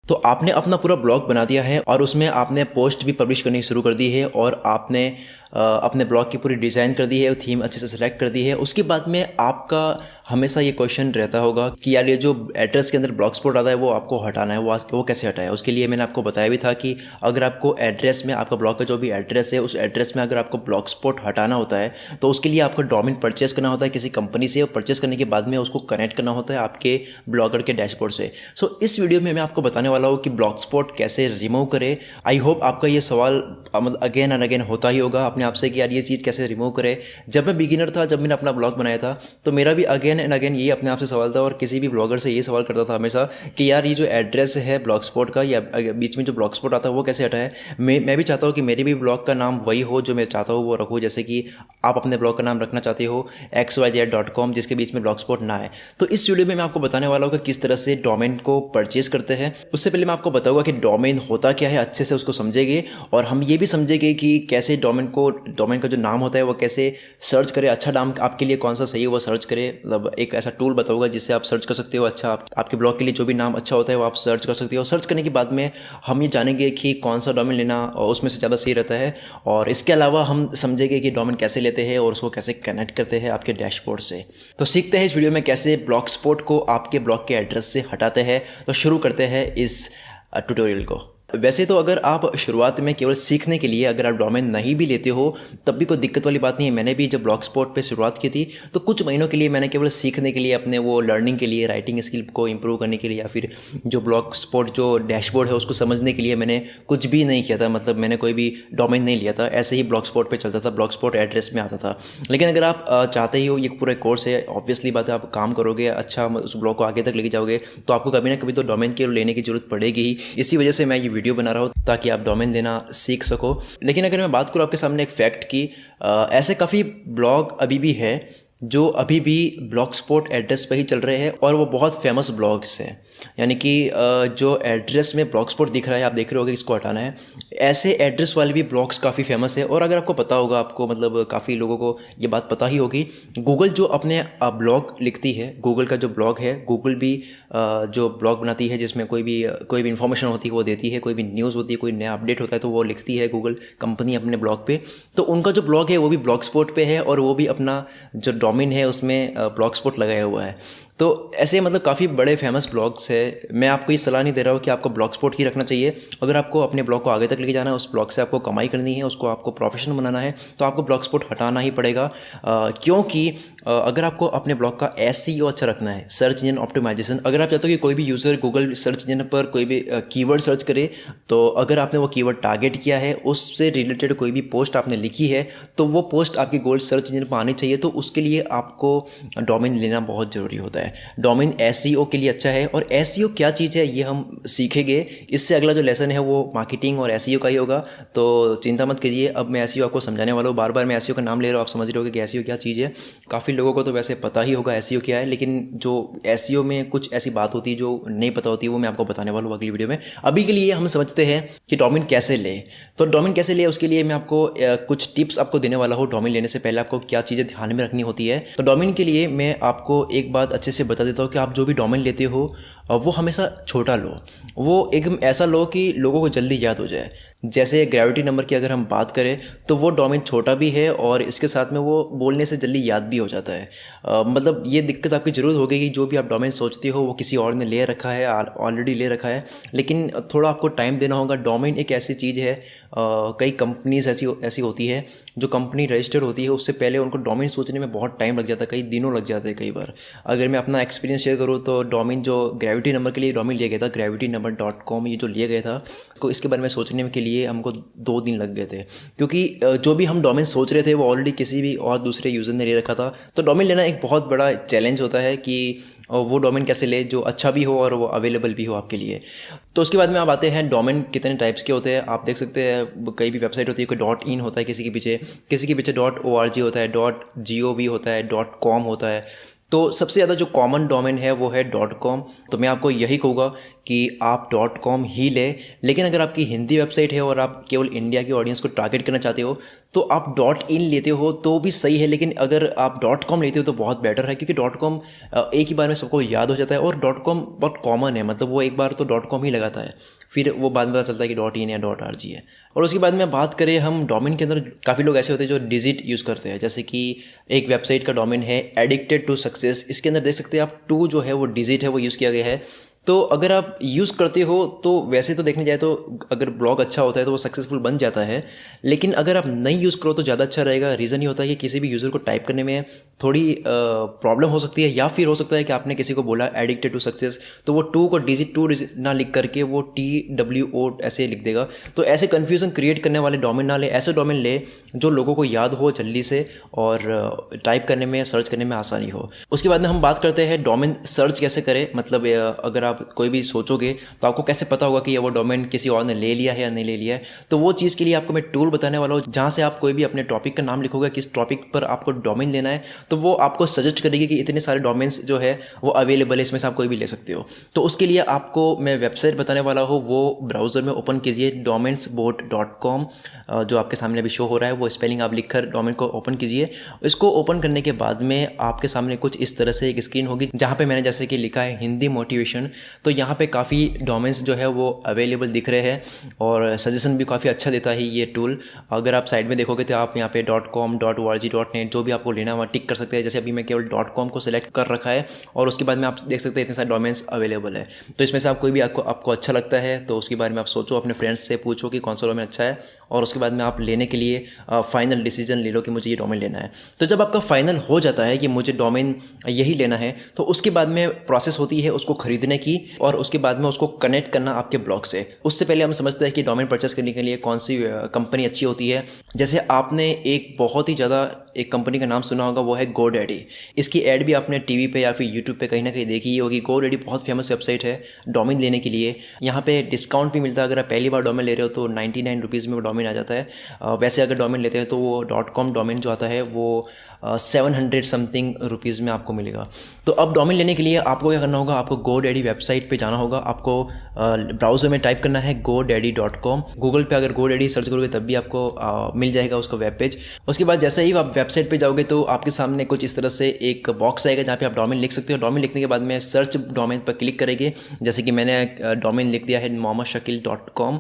तो आपने अपना पूरा ब्लॉग बना दिया है और उसमें आपने पोस्ट भी पब्लिश करनी शुरू कर दी है और आपने अपने ब्लॉग की पूरी डिज़ाइन कर दी है, थीम अच्छे से सेलेक्ट कर दी है। उसके बाद में आपका हमेशा ये क्वेश्चन रहता होगा कि यार ये जो एड्रेस के अंदर ब्लॉग स्पॉट आता है वो आपको हटाना है, वो कैसे हटाए। उसके लिए मैंने आपको बताया भी था कि अगर आपको एड्रेस में, आपका ब्लॉग का जो भी एड्रेस है उस एड्रेस में अगर आपको ब्लॉग स्पॉट हटाना होता है तो उसके लिए आपको डोमेन परचेस करना होता है किसी कंपनी से, और परचेस करने के बाद में उसको कनेक्ट करना होता है आपके ब्लॉगर के डैशबोर्ड से। सो इस वीडियो में मैं आपको बताने वाला हूँ कि ब्लॉग स्पॉट कैसे रिमूव करें। आई होप आपका ये सवाल मतलब अगेन एंड अगेन होता ही होगा अपने आप से कि यार ये चीज़ कैसे रिमूव करें। जब मैं बिगिनर था, जब मैंने अपना ब्लॉग बनाया था, तो मेरा भी अगेन एंड अगेन ये अपने आप से सवाल था और किसी भी ब्लॉगर से ये सवाल करता था हमेशा कि यार ये जो एड्रेस है ब्लॉग स्पॉट का या बीच में जो ब्लॉग स्पॉट आता है वो कैसे हटाए। मैं भी चाहता हूँ कि मेरे भी ब्लॉग का नाम वही हो जो मैं चाहता हूँ वो रखूँ। जैसे कि आप अपने ब्लॉग का नाम रखना चाहते हो xyz.com जिसके बीच में ब्लॉग स्पॉट ना है। तो इस वीडियो में मैं आपको बताने वाला हूँ कि किस तरह से डोमेन को परचेज करते हैं। उससे पहले मैं आपको बताऊंगा कि डोमेन होता क्या है, अच्छे से उसको समझेंगे और हम ये भी समझेंगे कि कैसे डोमेन का जो नाम होता है वो कैसे सर्च करें। अच्छा नाम आपके लिए कौन सा सही है वो सर्च करें, मतलब एक ऐसा टूल बताऊंगा जिससे आप सर्च कर सकते हो। अच्छा आपके ब्लॉग के लिए जो भी नाम अच्छा होता है वो आप सर्च कर सकते हो। सर्च करने के बाद में हम ये जानेंगे कि कौन सा डोमेन लेना और उसमें से ज़्यादा सही रहता है। और इसके अलावा हम समझेंगे कि डोमेन कैसे लेते हैं और उसको कैसे कनेक्ट करते हैं आपके डैशबोर्ड से। तो सीखते हैं इस वीडियो में कैसे ब्लॉग स्पॉट को आपके ब्लॉग के एड्रेस से हटाते हैं। तो शुरू करते हैं इस ट्यूटोरियल को। वैसे तो अगर आप शुरुआत में केवल सीखने के लिए अगर आप डोमेन नहीं भी लेते हो तब भी कोई दिक्कत वाली बात नहीं है। मैंने भी जब ब्लॉग स्पॉट पे शुरुआत की थी तो कुछ महीनों के लिए मैंने केवल सीखने के लिए, अपने वो लर्निंग के लिए, राइटिंग स्किल को इंप्रूव करने के लिए या फिर जो ब्लॉग स्पॉट जो डैशबोर्ड है उसको समझने के लिए मैंने कुछ भी नहीं किया था। मतलब मैंने कोई भी डोमेन नहीं लिया था, ऐसे ही ब्लॉग स्पॉट पर चलता था, ब्लॉग स्पॉट एड्रेस में आता था। लेकिन अगर आप चाहते ही हो, ये पूरा कोर्स है, ऑब्वियसली बात है, आप काम करोगे, अच्छा उस ब्लॉग को आगे तक लेके जाओगे तो आपको कभी ना कभी तो डोमेन के लेने की जरूरत पड़ेगी ही। इसी वजह से मैं ये वीडियो बना रहा हूँ ताकि आप डोमेन देना सीख सको। लेकिन अगर मैं बात करूँ आपके सामने एक फैक्ट की, ऐसे काफ़ी ब्लॉग अभी भी है जो अभी भी ब्लॉग स्पॉट एड्रेस पे ही चल रहे हैं और वो बहुत फेमस ब्लॉग्स हैं। यानी कि जो एड्रेस में ब्लॉग स्पॉट दिख रहा है, आप देख रहे होगे इसको हटाना है, ऐसे एड्रेस वाले भी ब्लॉग्स काफ़ी फेमस है। और अगर आपको पता होगा, आपको मतलब काफ़ी लोगों को ये बात पता ही होगी, गूगल जो अपने ब्लॉग लिखती है, गूगल का जो ब्लॉग है, गूगल भी जो ब्लॉग बनाती है जिसमें कोई भी इन्फॉर्मेशन होती है वो देती है, कोई भी न्यूज़ होती है, कोई नया अपडेट होता है तो वो लिखती है गूगल कंपनी अपने ब्लॉग पे। तो उनका जो ब्लॉग है वो भी ब्लॉग स्पॉट पे है और वो भी अपना जो डोमेन है उसमें ब्लॉग स्पॉट लगाया हुआ है। तो ऐसे मतलब काफ़ी बड़े फेमस ब्लॉग्स है। मैं आपको ये सलाह नहीं दे रहा हूँ कि आपको ब्लॉग स्पॉट ही रखना चाहिए। अगर आपको अपने ब्लॉग को आगे तक लेके जाना है, उस ब्लॉग से आपको कमाई करनी है, उसको आपको प्रोफेशन बनाना है, तो आपको ब्लॉग स्पॉट हटाना ही पड़ेगा। क्योंकि अगर आपको अपने ब्लॉग का एसईओ अच्छा रखना है, सर्च इंजन ऑप्टिमाइजेशन, अगर आप चाहते हो कि कोई भी यूज़र गूगल सर्च इंजन पर कोई भी कीवर्ड सर्च करे, तो अगर आपने वो कीवर्ड टारगेट किया है, उससे रिलेटेड कोई भी पोस्ट आपने लिखी है, तो वो पोस्ट आपकी गूगल सर्च इंजन पर आनी चाहिए। तो उसके लिए आपको डोमेन लेना बहुत ज़रूरी होता है। डोमेन एसईओ के लिए अच्छा है। और एसईओ क्या चीज़ है ये हम सीखेंगे। इससे अगला जो लेसन है वो मार्केटिंग और एसईओ का ही होगा, तो चिंता मत कीजिए। अब मैं एसईओ आपको समझाने वाला हूँ। बार बार मैं एसईओ का नाम ले रहा हूँ, आप समझ रहे होगे कि एसईओ क्या चीज़ है। काफ़ी लोगों को तो वैसे पता ही होगा एसईओ क्या है, लेकिन जो एसईओ में कुछ ऐसी बात होती है जो नहीं पता होती है वो मैं आपको बताने वाला हूँ अगली वीडियो में। अभी के लिए हम समझते हैं कि डोमेन कैसे ले। तो डोमेन कैसे ले उसके लिए मैं आपको कुछ टिप्स आपको देने वाला हूँ। डोमेन लेने से पहले आपको क्या चीज़ें ध्यान में रखनी होती है। तो डोमेन के लिए मैं आपको एक बात अच्छे से बता देता हूँ कि आप जो भी डोमेन लेते हो वो हमेशा छोटा लो। वो एकदम ऐसा लो कि लोगों को जल्दी याद हो जाए। जैसे ग्रेविटी नंबर की अगर हम बात करें तो वो डोमेन छोटा भी है और इसके साथ में वो बोलने से जल्दी याद भी हो जाता है। मतलब ये दिक्कत आपकी ज़रूर होगी कि जो भी आप डोमेन सोचते हो वो किसी और ने ले रखा है, ऑलरेडी ले रखा है, लेकिन थोड़ा आपको टाइम देना होगा। डोमेन एक ऐसी चीज़ है, कई कंपनीज ऐसी होती है जो कंपनी रजिस्टर्ड होती है उससे पहले उनको डोमेन सोचने में बहुत टाइम लग जाता है, कई दिनों लग जाते हैं कई बार। अगर मैं अपना एक्सपीरियंस शेयर करूँ तो डोमेन जो ग्रेविटी नंबर के लिए डोमेन लिया गया था, gravitynumber.com, ये जो लिया गया था तो इसके बारे में सोचने के लिए हमको 2 दिन लग गए थे। क्योंकि जो भी हम डोमेन सोच रहे थे वो ऑलरेडी किसी भी और दूसरे यूज़र ने ले रखा था। तो डोमेन लेना एक बहुत बड़ा चैलेंज होता है कि वो डोमेन कैसे ले जो अच्छा भी हो और वो अवेलेबल भी हो आपके लिए। तो उसके बाद में आप आते हैं डोमेन कितने टाइप्स के होते हैं। आप देख सकते हैं कई भी वेबसाइट होती है, कोई .in होता है किसी के पीछे .org होता है, .gov होता है, .com होता है। तो सबसे ज़्यादा जो कॉमन डोमेन है वो है .com। तो मैं आपको यही कहूँगा कि आप .com ही लें, लेकिन अगर आपकी हिंदी वेबसाइट है और आप केवल इंडिया की ऑडियंस को टारगेट करना चाहते हो तो आप .in लेते हो तो भी सही है, लेकिन अगर आप .com लेते हो तो बहुत बेटर है, क्योंकि .com एक ही बार में सबको याद हो जाता है और .com बहुत कॉमन है, मतलब वो एक बार तो .com ही लगाता है, फिर वो बाद में पता चलता है कि .in या .rg है। और उसके बाद में बात करें हम डोमेन के अंदर, काफ़ी लोग ऐसे होते हैं जो डिजिट यूज़ करते हैं, जैसे कि एक वेबसाइट का डोमेन है एडिक्टेड टू सक्सेस, इसके अंदर देख सकते हैं आप 2 जो है वो डिजिट है वो यूज़ किया गया है। तो अगर आप यूज़ करते हो तो वैसे तो देखने जाए तो अगर ब्लॉग अच्छा होता है तो वो सक्सेसफुल बन जाता है, लेकिन अगर आप नहीं यूज़ करो तो ज़्यादा अच्छा रहेगा। रीज़न ये होता है कि किसी भी यूज़र को टाइप करने में थोड़ी प्रॉब्लम हो सकती है, या फिर हो सकता है कि आपने किसी को बोला एडिक्टेड टू सक्सेस तो वो 2 को डिजिट ना लिख करके वो TWO ऐसे लिख देगा। तो ऐसे कन्फ्यूज़न क्रिएट करने वाले डोमेन ना ले, ऐसे डोमेन ले जो लोगों को याद हो जल्दी से और टाइप करने में, सर्च करने में आसानी हो। उसके बाद में हम बात करते हैं डोमेन सर्च कैसे करें। मतलब अगर आप कोई भी सोचोगे तो आपको कैसे पता होगा कि ये वो डोमेन किसी और ने ले लिया है या नहीं ले लिया है। तो वो चीज़ के लिए आपको मैं टूल बताने वाला हूँ, जहाँ से आप कोई भी अपने टॉपिक का नाम लिखोगे, किस टॉपिक पर आपको डोमेन लेना है, तो वो आपको सजेस्ट करेगी कि इतने सारे डोमेन्स जो है वो अवेलेबल है, इसमें से आप कोई भी ले सकते हो। तो उसके लिए आपको मैं वेबसाइट बताने वाला हूँ, वो ब्राउज़र में ओपन कीजिए domainsbot.com, जो आपके सामने अभी शो हो रहा है वो स्पेलिंग आप लिख कर डोमेन को ओपन कीजिए। इसको ओपन करने के बाद में आपके सामने कुछ इस तरह से एक स्क्रीन होगी, जहाँ पे मैंने जैसे कि लिखा है हिंदी मोटिवेशन। तो यहाँ पे काफ़ी डोमेन्स जो है वो अवेलेबल दिख रहे हैं और सजेशन भी काफ़ी अच्छा देता है ये टूल। अगर आप साइड में देखोगे तो आप यहाँ पे .com, .org, .net जो भी आपको लेना है वहाँ टिक कर सकते हैं। जैसे अभी मैं केवल .com को सिलेक्ट कर रखा है और उसके बाद में आप देख सकते हैं इतने सारे डोमेन्स अवेलेबल है। तो इसमें से आप कोई भी आपको अच्छा लगता है तो उसके बारे में आप सोचो, अपने फ्रेंड्स से पूछो कि कौन सा डोमेन अच्छा है, और उसके बाद में आप लेने के लिए फाइनल डिसीजन ले लो कि मुझे ये डोमेन लेना है। तो जब आपका फाइनल हो जाता है कि मुझे डोमेन यही लेना है, तो उसके बाद में प्रोसेस होती है उसको खरीदने की और उसके बाद में उसको कनेक्ट करना आपके ब्लॉग से। उससे पहले हम समझते हैं कि डोमेन परचेस करने के लिए कौन सी कंपनी अच्छी होती है। जैसे आपने एक बहुत ही ज़्यादा एक कंपनी का नाम सुना होगा, वो है GoDaddy। इसकी ऐड भी आपने टीवी पे या फिर यूट्यूब पे कहीं ना कहीं देखी ही होगी। GoDaddy बहुत फेमस वेबसाइट है डोमेन लेने के लिए। यहाँ पे डिस्काउंट भी मिलता है, अगर आप पहली बार डोमेन ले रहे हो तो 99 रुपीज़ में वो डोमेन आ जाता है। वैसे अगर डोमेन लेते हैं तो वो .com डोमेन जो आता है वो 700 समथिंग रुपीज़ में आपको मिलेगा। तो अब डोमेन लेने के लिए आपको क्या करना होगा, आपको GoDaddy वेबसाइट पे जाना होगा। आपको ब्राउज़र में टाइप करना है godaddy.com। गूगल पे अगर GoDaddy सर्च करोगे तब भी आपको मिल जाएगा उसका वेब पेज। उसके बाद जैसे ही आप वेबसाइट पे जाओगे तो आपके सामने कुछ इस तरह से एक बॉक्स आएगा जहाँ पे आप डोमेन लिख सकते हो। डोमेन लिखने के बाद में सर्च डोमेन पर क्लिक करेंगे। जैसे कि मैंने डोमेन लिख दिया है mohammedshakil.com।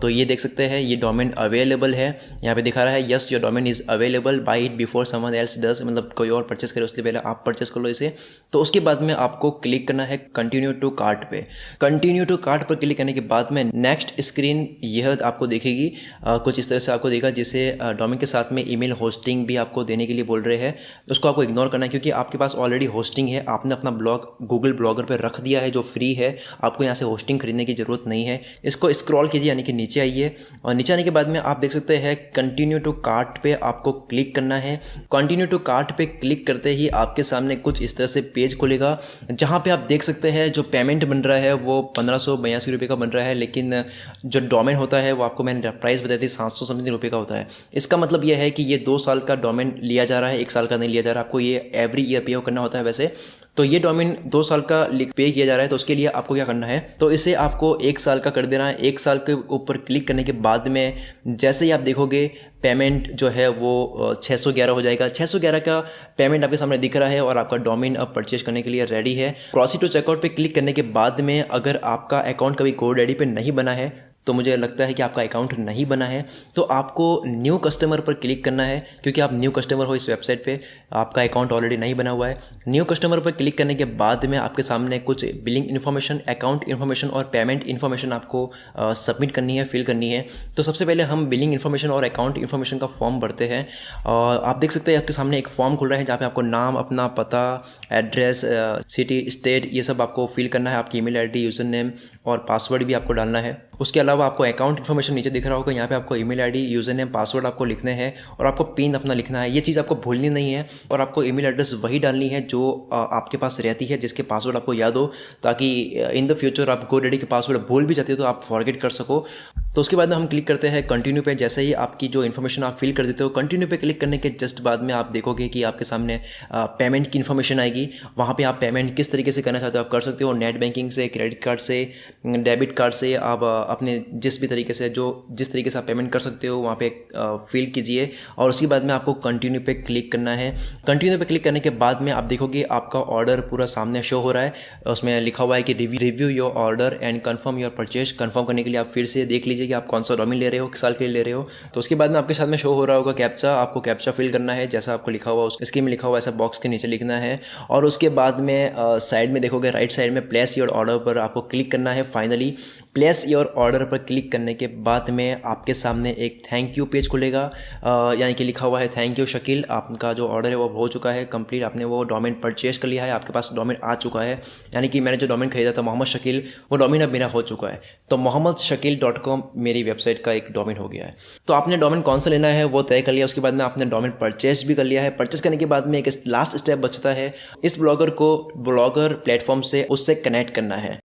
तो ये देख सकते हैं ये डोमेन अवेलेबल है। यहाँ पे दिखा रहा है yes your domain is available, buy it before someone else does, मतलब कोई और परचेस करे उससे पहले आप परचेस कर लो इसे। तो उसके बाद में आपको क्लिक करना है कंटिन्यू टू कार्ट पे। कंटिन्यू टू कार्ट पर क्लिक करने के बाद में नेक्स्ट स्क्रीन यह आपको देखेगी, कुछ इस तरह से आपको देगा, जिसे डोमेन के साथ में ईमेल होस्टिंग भी आपको देने के लिए बोल रहे हैं। उसको आपको इग्नोर करना है क्योंकि आपके पास ऑलरेडी होस्टिंग है। आपने अपना ब्लॉग गूगल ब्लॉगर पर रख दिया है जो फ्री है, आपको यहाँ से होस्टिंग खरीदने की ज़रूरत नहीं है। इसको स्क्रॉल कीजिए, यानी कि नीचे आइए और नीचे आने के बाद में आप देख सकते हैं कंटिन्यू टू कार्ट पे आपको क्लिक करना है। कंटिन्यू टू कार्ट पे क्लिक करते ही आपके सामने कुछ इस तरह से पेज खुलेगा, जहाँ पे आप देख सकते हैं जो पेमेंट बन रहा है वो 1582 रुपये का बन रहा है, लेकिन जो डोमेन होता है वो आपको मैंने प्राइस बताई थी 700 समथिंग रुपये का होता है। इसका मतलब यह है कि ये 2 साल का डोमेन लिया जा रहा है, 1 साल का नहीं लिया जा रहा। आपको ये एवरी ईयर पे करना होता है वैसे। तो ये डोमेन 2 साल का पे किया जा रहा है, तो उसके लिए आपको क्या करना है, तो इसे आपको 1 साल का कर देना है। 1 साल के ऊपर क्लिक करने के बाद में जैसे ही आप देखोगे पेमेंट जो है वो 611 हो जाएगा। 611 का पेमेंट आपके सामने दिख रहा है और आपका डोमेन अब परचेज करने के लिए रेडी है। प्रोसीड टू चेकआउट पे क्लिक करने के बाद में अगर आपका अकाउंट कभी GoDaddy पे नहीं बना है, तो मुझे लगता है कि आपका अकाउंट नहीं बना है, तो आपको न्यू कस्टमर पर क्लिक करना है, क्योंकि आप न्यू कस्टमर हो इस वेबसाइट पे, आपका अकाउंट ऑलरेडी नहीं बना हुआ है। न्यू कस्टमर पर क्लिक करने के बाद में आपके सामने कुछ बिलिंग इन्फॉर्मेशन, अकाउंट इन्फॉर्मेशन और पेमेंट इन्फॉर्मेशन आपको सबमिट करनी है, फिल करनी है। तो सबसे पहले हम बिलिंग इन्फॉर्मेशन और अकाउंट इन्फॉर्मेशन का फॉर्म भरते हैं। आप देख सकते हैं आपके सामने एक फॉर्म खुल रहा है जहाँ पे आपको नाम, अपना पता, एड्रेस, सिटी, स्टेट, ये सब आपको फिल करना है। आपकी ईमेल आईडी, यूजर नेम और पासवर्ड भी आपको डालना है। उसके अलावा आपको अकाउंट इन्फॉर्मेशन नीचे दिख रहा होगा, यहाँ पे आपको email ID, user name, password आपको लिखने हैं और आपको पिन अपना लिखना है। ये चीज़ आपको भूलनी नहीं है और आपको ईमेल एड्रेस वही डालनी है जो आपके पास रहती है, जिसके पासवर्ड आपको याद हो, ताकि इन द फ्यूचर आप GoDaddy के पासवर्ड भूल भी जाते हो तो आप फॉरगेट कर सको। तो उसके बाद में हम क्लिक करते हैं कंटिन्यू पे। जैसे ही आपकी जो इन्फॉर्मेशन आप फिल कर देते हो, कंटिन्यू पे क्लिक करने के जस्ट बाद में आप देखोगे कि आपके सामने पेमेंट की इन्फॉर्मेशन आएगी। वहाँ पे आप पेमेंट किस तरीके से करना चाहते हो आप कर सकते हो, नेट बैंकिंग से, क्रेडिट कार्ड से, डेबिट कार्ड से, आप अपने जिस भी तरीके से जिस तरीके से आप पेमेंट कर सकते हो वहाँ पे फिल कीजिए। और उसके बाद में आपको कंटिन्यू पे क्लिक करना है। कंटिन्यू पे क्लिक करने के बाद में आप देखोगे आपका ऑर्डर पूरा सामने शो हो रहा है। उसमें लिखा हुआ है कि review your order and confirm your purchase. Confirm करने के लिए आप फिर से देख लीजिए कि आप कौन सा डोमेन ले रहे हो, किस साल के लिए ले रहे हो। तो उसके बाद में आपके साथ में शो हो रहा होगा कैप्चा, आपको कैप्चा फिल करना है जैसा आपको लिखा हुआ इसके में लिखा हुआ ऐसा बॉक्स के नीचे लिखना है। और उसके बाद में साइड में देखोगे राइट साइड में प्लेस योर ऑर्डर पर आपको क्लिक करना है। फाइनली प्लेस योर ऑर्डर पर क्लिक करने के बाद में आपके सामने एक थैंक यू पेज खुलेगा, यानी कि लिखा हुआ है थैंक यू शकील, आपका जो ऑर्डर है वो हो चुका है कंप्लीट, आपने वो डोमेन परचेज कर लिया है, आपके पास डोमेन आ चुका है। यानी कि मैंने जो डोमेन खरीदा था मोहम्मद शकील, वो डोमेन अब मेरा हो चुका है। तो mohammadshakil.com मेरी वेबसाइट का एक डोमेन हो गया है। तो आपने डोमेन कौन सा लेना है वो तय कर लिया। उसके बाद में आपने डोमेन परचेज भी कर लिया है। परचेज करने के बाद में एक लास्ट स्टेप बचता है, इस ब्लॉगर को ब्लॉगर प्लेटफॉर्म से उससे कनेक्ट करना है।